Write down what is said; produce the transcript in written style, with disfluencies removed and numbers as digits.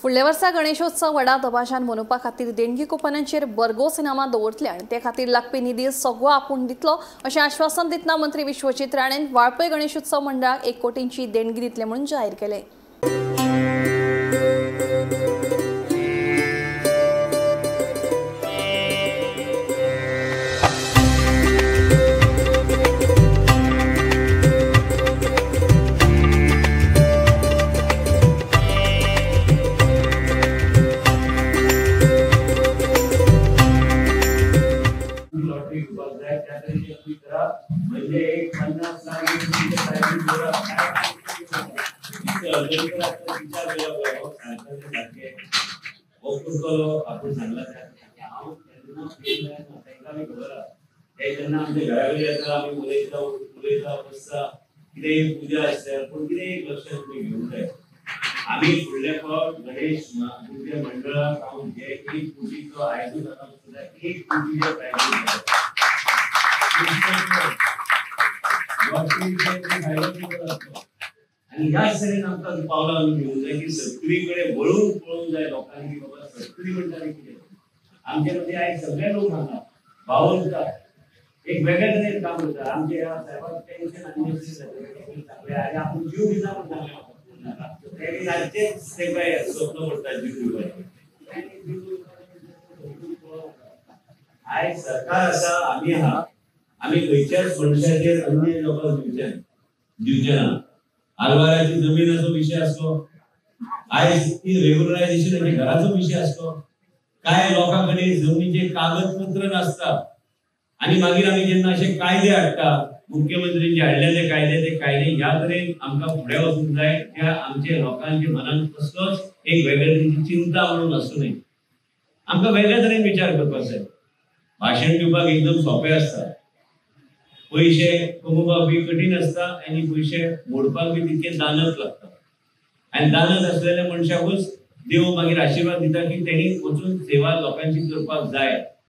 फुडल्या वर्सा गणेशोत्सव व्हडा दबाज्यान मनोवपा खातीर देणगी कुपनांचेर भरघोस इनामां दवरतले आनी ते खातीर लागपी निधी सगळो आपूण दितलो अशें आश्वासन दितना मंत्री विश्वजीत राणेन वाळपय गणेशोत्सव मंडळाक 1 कोटींची देणगी दितले म्हणून जाहीर केले। आम्ही फुडल्या फावट गणेश मंडळाक हांव जे 1 कोटीचो आयजून आतां सुद्धा 1 कोटीचो प्राइज आणि ह्या तरेन आमकां पावलां आमी घेवंक जाय की सगळीकडे वळून पळोवंक जाय लोकांनी की बाबा सगळी म्हणटाली कितें आमचे मध्ये आयज सगळे लोक हांगा भावोंता एक वेगळे तरेन काम करता आमचे ह्या सायबर टेन्शन आनी सगळे आनी आपूण जीव दिता म्हणटा ते राज्यच ते काय स्वप्न पडटा जीव दिवपाचें आयज सरकार आसा आमी आहा आमी खंयच्याच मनशाचेर अन्याय लोकांक दिवचे ना आलवाराची जमीनाचो विषय असतो आयज ती रेग्युलरायझेशन घराचो विषय असतो काय लोकांकडे जमिनीचे कागदपत्र नासता आणि मागीर आमी जेन्ना असे कायदे हाडटा मुख्यमंत्र्यांचे हाडलेले ते कायदे ह्या तरेन आमकां फुडें वचूंक जाय त्या आमच्या लोकांच्या मनान कसलोच एक वेगळे तरेची चिंता म्हणून आसूं न्ही आमकां वेगळ्या तरेन विचार करपाक जाय भाशण दिवपाक एकदम सोंपें आसता पैसे कमोवपाक बी कठीण आसता आनी पैसे मोडपाक बी तितके दानच लागता आनी दानत असलेल्या मनशाकूच देव मागीर आशिर्वाद दिता की तेणी वचून सेवा लोकांची करपाक जाय